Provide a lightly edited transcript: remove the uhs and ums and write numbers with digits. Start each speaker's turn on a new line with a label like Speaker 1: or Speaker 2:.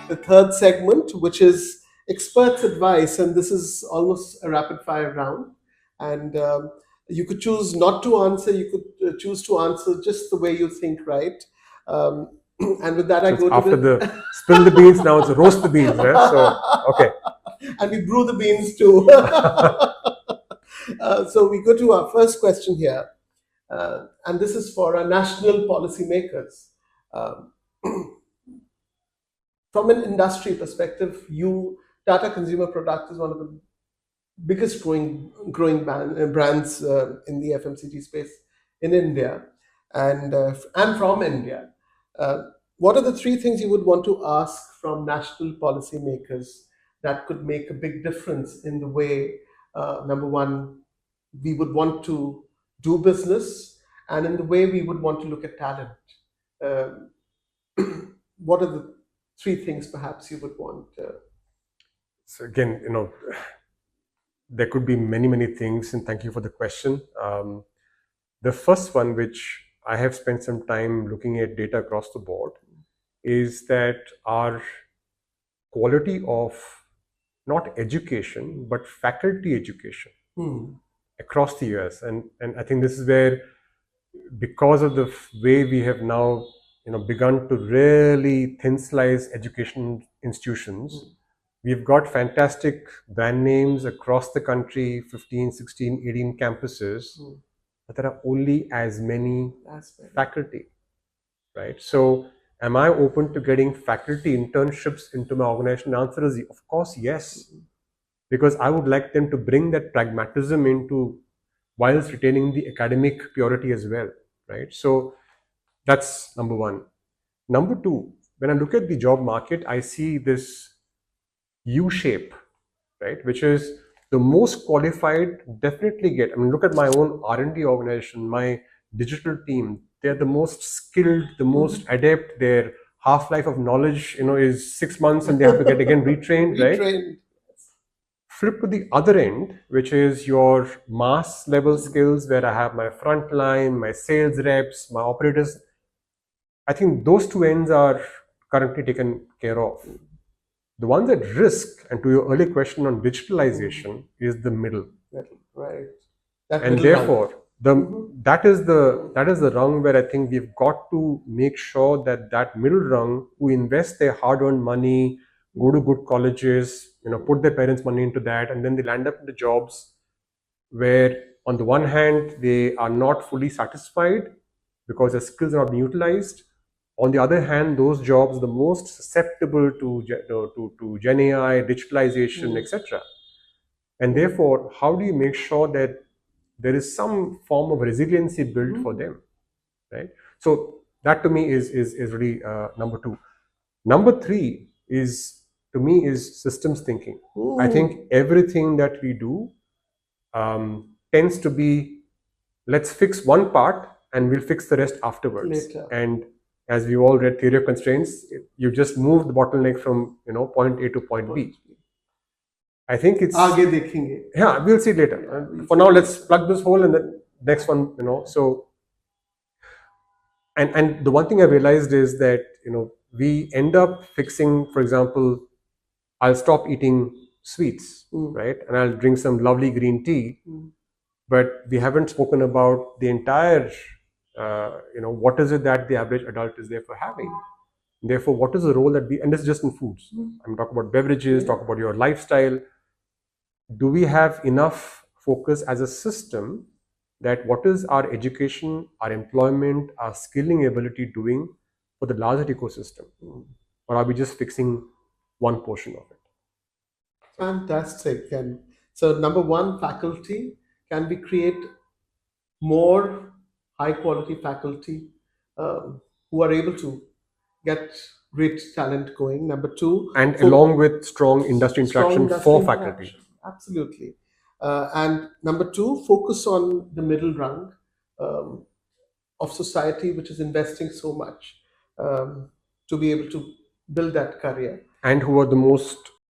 Speaker 1: the third segment, which is experts' advice, and this is almost a rapid fire round. And you could choose not to answer. You could choose to answer just the way you think, right? And with that, I go
Speaker 2: after
Speaker 1: to
Speaker 2: the spill the beans. Now it's roast the beans, right? So okay.
Speaker 1: And we brew the beans too. So we go to our first question here, and this is for our national policymakers. Um, from an industry perspective, Tata Consumer Product is one of the biggest growing brands in the FMCG space in India, and from India. Uh, what are the three things you would want to ask from national policymakers that could make a big difference in the way, number one, we would want to do business, and in the way we would want to look at talent? Um, what are the three things perhaps you would want?
Speaker 2: So again, there could be many things, and thank you for the question. The first one, which I have spent some time looking at data across the board, is that our quality of not education but faculty education across the US, and I think this is where, because of the way we have now begun to really thin slice education institutions, we've got fantastic brand names across the country, 15, 16, 18 campuses, but there are only as many faculty, right? So am I open to getting faculty internships into my organization? The answer is, of course, yes, because I would like them to bring that pragmatism into, whilst retaining the academic purity as well, right? So that's number one. Number two, when I look at the job market, I see this U shape, right? Which is the most qualified definitely get. I mean, look at my own R&D organization, my digital team. They're the most skilled, the most adept. Their half-life of knowledge, is 6 months, and they have to get again retrained, right? Flip to the other end, which is your mass level skills, where I have my front line, my sales reps, my operators. I think those two ends are currently taken care of. The ones at risk, and to your earlier question on digitalization, is the middle.
Speaker 1: Right.
Speaker 2: And therefore, that is the rung where I think we've got to make sure that middle rung, who invest their hard-earned money, go to good colleges, put their parents' money into that, and then they land up in the jobs where, on the one hand, they are not fully satisfied because their skills are not being utilized. On the other hand, those jobs are the most susceptible to Gen AI, digitalization, etc. And therefore, how do you make sure that there is some form of resiliency built for them, right? So that to me is really number two. Number three is, to me, is systems thinking. I think everything that we do tends to be, let's fix one part and we'll fix the rest afterwards.
Speaker 1: Later.
Speaker 2: And as we all read Theory of Constraints, you just move the bottleneck from point A to point B. I think it's
Speaker 1: Aage dekhenge.
Speaker 2: Yeah, we'll see later. For now, let's plug this hole and the next one. So and the one thing I realized is that we end up fixing, for example, I'll stop eating sweets, right, and I'll drink some lovely green tea, but we haven't spoken about the entire what is it that the average adult is there for having. Therefore, what is the role that we, and this is just in foods, I'm talking about beverages, talk about your lifestyle. Do we have enough focus as a system that what is our education, our employment, our skilling ability doing for the larger ecosystem? Or are we just fixing one portion of it?
Speaker 1: Fantastic. And so, number one, faculty. Can we create more high quality faculty who are able to get great talent going? Number two,
Speaker 2: and along with strong industry interaction for faculty.
Speaker 1: Absolutely. And number two, focus on the middle rung of society, which is investing so much to be able to build that career.
Speaker 2: And who are the most